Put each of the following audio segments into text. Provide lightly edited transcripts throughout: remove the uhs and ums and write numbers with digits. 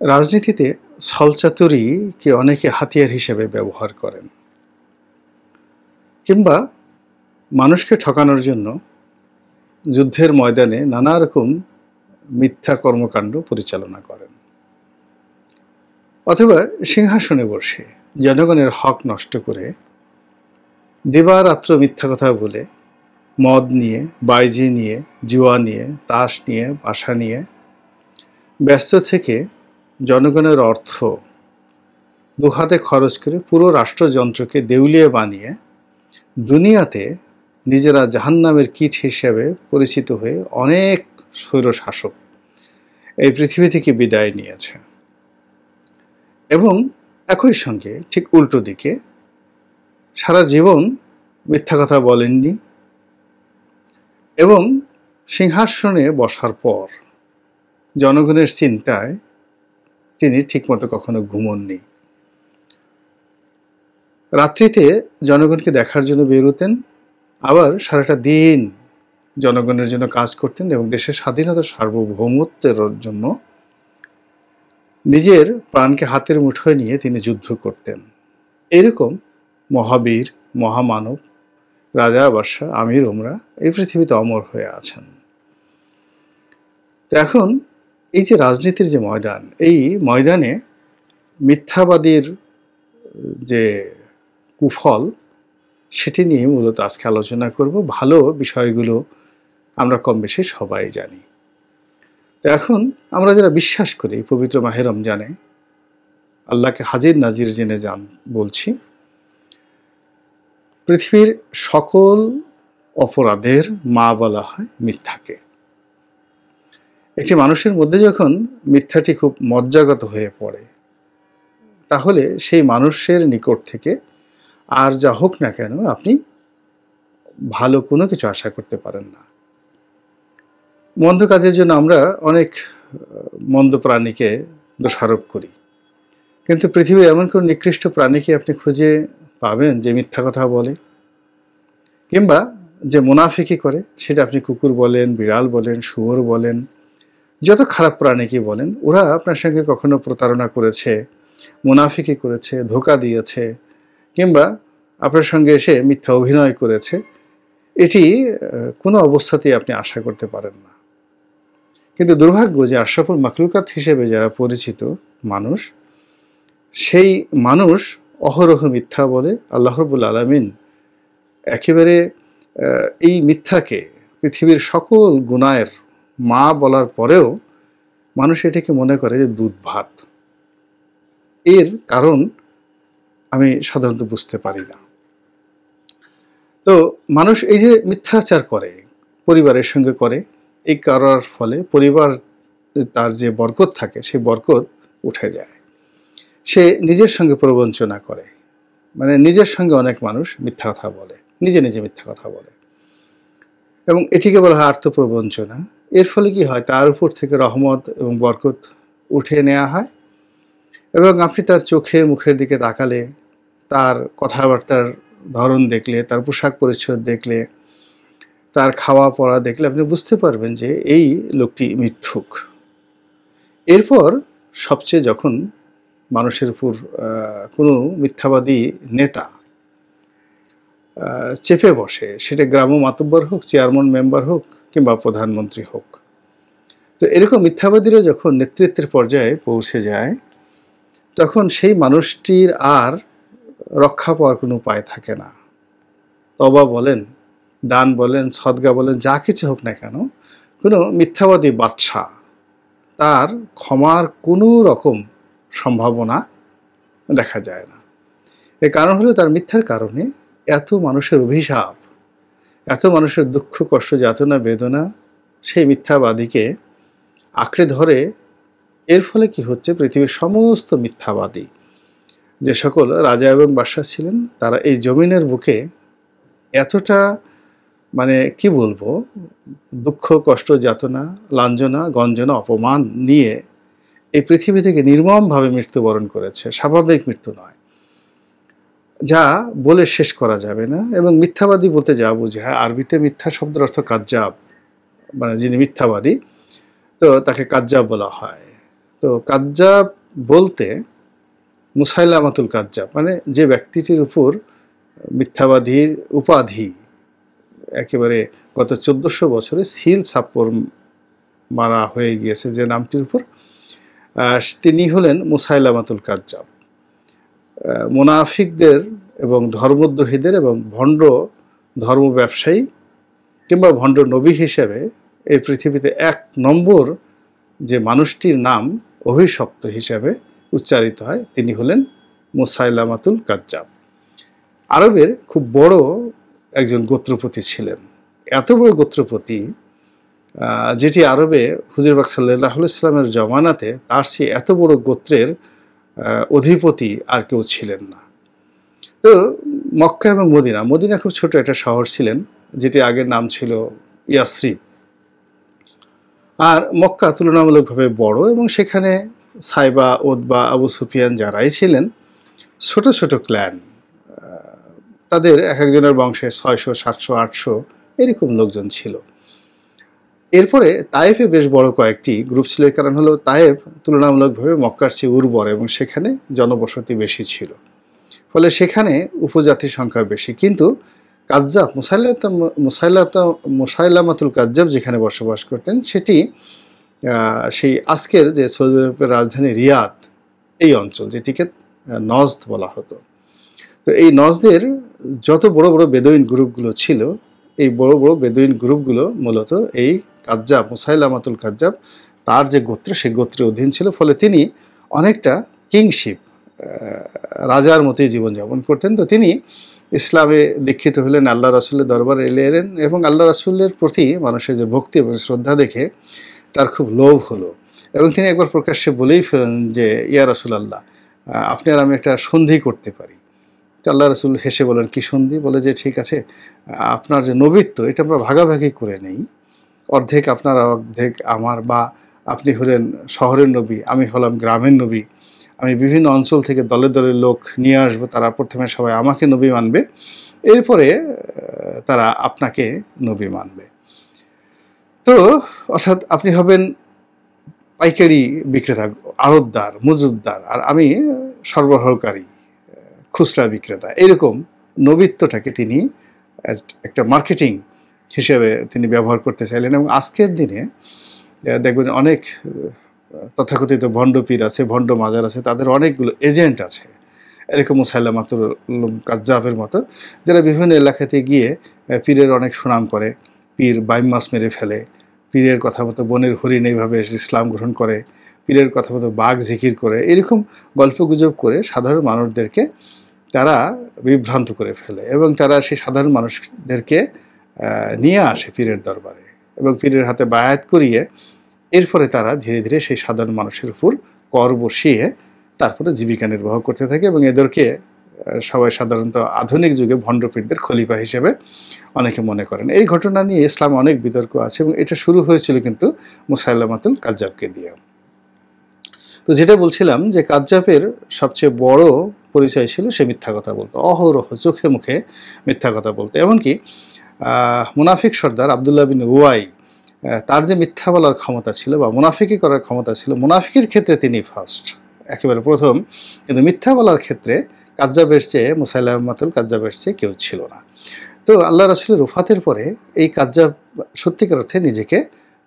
রাজনীতিতে ছলচাতুরিকে অনেকে হাতিয়ার হিসেবে ব্যবহার করেন, কিংবা মানুষকে ঠকানোর জন্য যুদ্ধের ময়দানে নানা রকম মিথ্যা কর্মকাণ্ড পরিচালনা করেন, অথবা সিংহাসনে বসে জনগণের হক নষ্ট করে দিবারাত্র মিথ্যা কথা বলে মদ নিয়ে, বাইজি নিয়ে, জুয়া নিয়ে, তাস নিয়ে, পাশা নিয়ে ব্যস্ত থেকে জনগণের অর্থ দুহাতে খরচ করে পুরো রাষ্ট্রযন্ত্রকে দেউলিয়া বানিয়ে দুনিয়াতে নিজেরা জাহান্নামের কীট হিসেবে পরিচিত হয়ে অনেক স্বৈরশাসক এই পৃথিবী থেকে বিদায় নিয়েছে। এবং একই সঙ্গে ঠিক উল্টো দিকে সারা জীবন মিথ্যা কথা বলেননি এবং সিংহাসনে বসার পর জনগণের চিন্তায় তিনি ঠিকমতো কখনো ঘুমননি। রাত্রিতে জনগণকে দেখার জন্য বেরোতেন, আবার সারাটা দিন জনগণের জন্য কাজ করতেন এবং দেশের স্বাধীনতা সার্বভৌমত্বের জন্য নিজের প্রাণকে হাতের মুঠোয় নিয়ে তিনি যুদ্ধ করতেন। এরকম মহাবীর, মহামানব, রাজা বাদশাহ, আমির ওমরা এই পৃথিবীতে অমর হয়ে আছেন। তো এখন এই যে রাজনীতির যে ময়দান, এই ময়দানে মিথ্যাবাদীর যে কুফল সেটি নিয়ে মূলত আজকে আলোচনা করব। ভালো বিষয়গুলো আমরা কম বেশি সবাই জানি। তো এখন আমরা যারা বিশ্বাস করি পবিত্র মাহে রমজানে আল্লাহকে হাজির নাজির জেনে বলছি, পৃথিবীর সকল অপরাধের মা বলা হয় মিথ্যাকে। একটি মানুষের মধ্যে যখন মিথ্যাটি খুব মজ্জাগত হয়ে পড়ে, তাহলে সেই মানুষের নিকট থেকে আর যা হোক না কেন আপনি ভালো কোনো কিছু আশা করতে পারেন না। মন্দ কাজের জন্য আমরা অনেক মন্দ প্রাণীকে দোষারোপ করি, কিন্তু পৃথিবীর এমন কোন নিকৃষ্ট প্রাণীকে আপনি খুঁজে পাবেন যে মিথ্যা কথা বলে কিংবা যে মুনাফিকি করে? সেটা আপনি কুকুর বলেন, বিড়াল বলেন, শুয়োর বলেন, যত খারাপ প্রাণীকে বলেন, ওরা আপনার সঙ্গে কখনো প্রতারণা করেছে, মুনাফিকি করেছে, ধোঁকা দিয়েছে, কিংবা আপনার সঙ্গে এসে মিথ্যা অভিনয় করেছে, এটি কোনো অবস্থাতেই আপনি আশা করতে পারেন না। কিন্তু দুর্ভাগ্য যে আশরাফুল মাখলুকাত হিসেবে যারা পরিচিত মানুষ, সেই মানুষ অহরহ মিথ্যা বলে। আল্লাহ রাব্বুল আলামিন একেবারে এই মিথ্যাকে পৃথিবীর সকল গুনাহের মা বলার পরেও মানুষ এটাকে মনে করে যে দুধ ভাত। এর কারণ আমি সাধারণত বুঝতে পারি না। তো মানুষ এই যে মিথ্যাচার করে, পরিবারের সঙ্গে করে, এই করার ফলে পরিবার তার যে বরকত থাকে সেই বরকত উঠে যায়। সে নিজের সঙ্গে প্রবঞ্চনা করে, মানে নিজের সঙ্গে অনেক মানুষ মিথ্যা কথা বলে, নিজে নিজে মিথ্যা কথা বলে, এবং এটিকে বলা হয় আত্মপ্রবঞ্চনা। এর ফলে কি হয়? তার উপর থেকে রহমত এবং বরকত উঠে নেওয়া হয়, এবং আপনি তার চোখে মুখের দিকে তাকালে, তার কথাবার্তার ধরন দেখলে, তার পোশাক পরিচ্ছদ দেখলে, তার খাওয়া পড়া দেখলে আপনি বুঝতে পারবেন যে এই লোকটি মিথ্যুক। এরপর সবচেয়ে যখন মানুষের উপর কোনো মিথ্যাবাদী নেতা চেপে বসে, সেটা গ্রাম্য মাতব্বর হোক, চেয়ারম্যান মেম্বার হোক, কিংবা প্রধানমন্ত্রী হোক, তো এরকম মিথ্যাবাদীরা যখন নেতৃত্বের পর্যায়ে পৌঁছে যায়, তখন সেই মানুষটির আর রক্ষা পাওয়ার কোনো উপায় থাকে না। তওবা বলেন, দান বলেন, সদকা বলেন, যা কিছু হোক না কেন, কোনো মিথ্যাবাদী বাদশা তার ক্ষমার কোনো রকম সম্ভাবনা দেখা যায় না। এর কারণ হলো তার মিথ্যার কারণে এত মানুষের অভিশাপ, এত মানুষের দুঃখ, কষ্ট, যাতনা, বেদনা সেই মিথ্যাবাদীকে আঁকড়ে ধরে। এর ফলে কি হচ্ছে? পৃথিবীর সমস্ত মিথ্যাবাদী যে সকল রাজা এবং বাদশা ছিলেন, তারা এই জমিনের বুকে এতটা, মানে কি বলবো, দুঃখ, কষ্ট, যাতনা, লাঞ্ছনা, গঞ্জনা, অপমান নিয়ে এই পৃথিবী থেকে নির্মমভাবে মৃত্যুবরণ করেছে। স্বাভাবিক মৃত্যু নয়, যা বলে শেষ করা যাবে না। এবং মিথ্যাবাদী বলতে যা বোঝায়, আরবিতে মিথ্যা শব্দের অর্থ কাজ্জাব, মানে যিনি মিথ্যাবাদী, তো তাকে কাজ্জাব বলা হয়। তো কাজ্জাব বলতে মুসাইলামাতুল কাজ্জাব মানে যে ব্যক্তিটির উপর মিথ্যাবাদীর উপাধি একেবারে গত 1400 বছরে সিল ছাপ্পর মারা হয়ে গিয়েছে যে নামটির উপর, তিনি হলেন মুসাইলামাতুল কাজ্জাব। মুনাফিকদের এবং ধর্মদ্রোহীদের এবং ভণ্ড ধর্ম ব্যবসায়ী কিংবা ভণ্ড নবী হিসেবে এই পৃথিবীতে 1 নম্বর যে মানুষটির নাম অভিশপ্ত হিসেবে উচ্চারিত হয় তিনি হলেন মুসাইলামাতুল কাজ্জাব। আরবের খুব বড় একজন গোত্রপতি ছিলেন। এত বড় গোত্রপতি যেটি আরবে হুজুর পাক সাল্লাল্লাহু আলাইহি ওয়াসাল্লামের জমানাতে তার চেয়ে এত বড় গোত্রের অধিপতি আর কেউ ছিলেন না। তো মক্কা এবং মদিনা খুব ছোট একটা শহর ছিলেন, যেটি আগের নাম ছিল ইয়াসরিব। আর মক্কা তুলনামূলকভাবে বড় এবং সেখানে সাইবা, উতবা, আবু সুফিয়ান যারাই ছিলেন ছোট ছোট ক্ল্যান, তাদের এক একজনের বংশে 600, 700, 800 এরকম লোকজন ছিল। এরপরে তায়েফে বেশ বড় কয়েকটি গ্রুপ ছিল, কারণ হলো তায়েফ তুলনামূলকভাবে মক্কার চেয়ে উর্বর এবং সেখানে জনবসতি বেশি ছিল, ফলে সেখানে উপজাতির সংখ্যা বেশি। কিন্তু কাজ্জাব মুসাইলামাতুল কাজ্জাব যেখানে বসবাস করতেন সেটি সেই আজকের যে সৌদি আরবের রাজধানী রিয়াদ এই অঞ্চল, যেটিকে নজদ বলা হতো। তো এই নজদের যত বড় বড় বেদুইন গ্রুপগুলো ছিল, এই বড় বড় বেদুইন গ্রুপগুলো মূলত এই কাজ্জাব মুসাইলামাতুল কাজ্জাব তার যে গোত্র সেই গোত্রের অধীন ছিল, ফলে তিনি অনেকটা কিংশিপ রাজার মতোই জীবনযাপন করতেন। তো তিনি ইসলামে দীক্ষিত হলেন, আল্লাহ রাসূলের দরবারে এলেন এবং আল্লাহ রাসূলের প্রতি মানুষের যে ভক্তি এবং শ্রদ্ধা দেখে তার খুব লোভ হলো এবং তিনি একবার প্রকাশ্যে বলেই ফেলেন যে ইয়া রাসূলুল্লাহ, আপনি আর আমি একটা সন্ধি করতে পারি। তো আল্লাহ রাসূল হেসে বলেন, কি সন্ধি? বলে যে ঠিক আছে, আপনার যে নবীত্ব এটা আমরা ভাগাভাগি করে নেই, অর্ধেক আপনার অর্ধেক আমার, বা আপনি হলেন শহরের নবী, আমি হলাম গ্রামের নবী। আমি বিভিন্ন অঞ্চল থেকে দলে দলে লোক নিয়ে আসবো, তারা প্রথমে সবাই আমাকে নবী মানবে, এরপরে তারা আপনাকে নবী মানবে। তো অর্থাৎ আপনি হবেন পাইকারি বিক্রেতা, আড়তদার, মজুদদার, আর আমি সরবরাহকারী, খুচরা বিক্রেতা। এরকম নবীত্বটাকে তিনি একটা মার্কেটিং হিসেবে তিনি ব্যবহার করতে চাইলেন। এবং আজকের দিনে দেখবেন অনেক তথাকথিত ভণ্ড পীর আছে, ভণ্ড মাজার আছে, তাদের অনেকগুলো এজেন্ট আছে এরকম মুসাইলামাতুল কাজ্জাবের মতো, যারা বিভিন্ন এলাকাতে গিয়ে পীরের অনেক সুনাম করে, পীর বাইম মাছ মেরে ফেলে, পীরের কথা মতো বনের হরিণ এইভাবে ইসলাম গ্রহণ করে, পীরের কথা মতো বাঘ জিকির করে, এরকম গল্পগুজব করে সাধারণ মানুষদেরকে তারা বিভ্রান্ত করে ফেলে এবং তারা সেই সাধারণ মানুষদেরকে নিয়ে আসে পীরের দরবারে এবং পীরের হাতে বায়াত করিয়ে এরপরে তারা ধীরে ধীরে সেই সাধারণ মানুষের উপর কর বসিয়ে তারপরে জীবিকা নির্বাহ করতে থাকে এবং এদেরকে সবাই সাধারণত আধুনিক যুগে ভণ্ডপীরদের খলিফা হিসেবে অনেকে মনে করেন। এই ঘটনা নিয়ে ইসলামে অনেক বিতর্ক আছে এবং এটা শুরু হয়েছিল কিন্তু মুসাইলামাতুল কাজ্জাবকে দিয়ে। তো যেটা বলছিলাম যে কাজ্জাবের সবচেয়ে বড় পরিচয় ছিল সে মিথ্যা কথা বলতো, অহরহ চোখে মুখে মিথ্যা কথা বলতো। এমনকি মুনাফিক সর্দার আব্দুল্লাহ বিন উবাই, তার যে মিথ্যা বলার ক্ষমতা ছিল বা মুনাফিকি করার ক্ষমতা ছিল, মুনাফিকের ক্ষেত্রে তিনি ফার্স্ট, একেবারে প্রথম। কিন্তু মিথ্যা বলার ক্ষেত্রে কাজ্জাবের চেয়ে, মুসাইলামাতুল কাজ্জাবের চেয়ে কেউ ছিল না। তো আল্লাহ রাসূলের ওফাতের পরে এই কাজ্জাব সত্যিকার অর্থে নিজেকে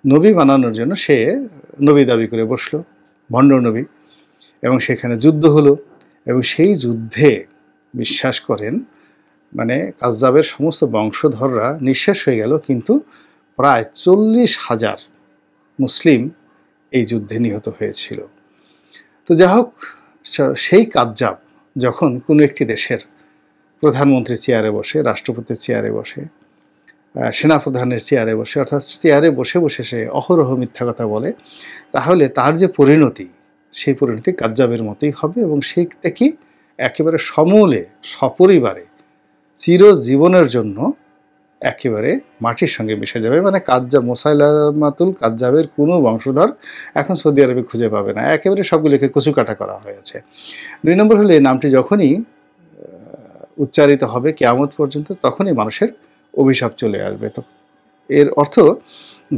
নবী বানানোর জন্য সে নবী দাবি করে বসলো, ভণ্ড নবী, এবং সেখানে যুদ্ধ হলো এবং সেই যুদ্ধে বিশ্বাস করেন মানে কাজ্জাবের সমস্ত বংশধররা নিঃশেষ হয়ে গেল, কিন্তু প্রায় 40,000 মুসলিম এই যুদ্ধে নিহত হয়েছিল। তো যাই হোক, সেই কাজ্জাব যখন কোনো একটি দেশের প্রধানমন্ত্রীর চেয়ারে বসে, রাষ্ট্রপতির চেয়ারে বসে, সেনাপ্রধানের চেয়ারে বসে, অর্থাৎ চেয়ারে বসে বসে সে অহরহ মিথ্যা কথা বলে, তাহলে তার যে পরিণতি সেই পরিণতি কাজ্জাবের মতোই হবে এবং সেইটা কি একেবারে সমূলে সপরিবারে চিরজীবনের জন্য একেবারে মাটির সঙ্গে মিশে যাবে। মানে কাজ্জাব, মুসাইলামাতুল কাজ্জাবের কোনো বংশধর এখন সৌদি আরবে খুঁজে পাবে না, একেবারে সবগুলোকে কচুকাটা করা হয়েছে। 2 নম্বর হলে এই নামটি যখনই উচ্চারিত হবে কিয়ামত পর্যন্ত, তখনই মানুষের অভিশাপ চলে আসবে। তো এর অর্থ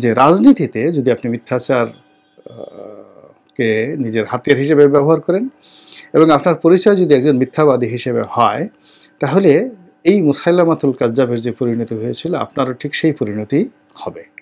যে রাজনীতিতে যদি আপনি মিথ্যাচার কে নিজের হাতিয়ার হিসেবে ব্যবহার করেন এবং আপনার পরিচয় যদি একজন মিথ্যাবাদী হিসেবে হয়, তাহলে এই মুসাইলামাতুল কাজ্জাবের যে পরিণতি হয়েছিল আপনারও ঠিক সেই পরিণতি হবে।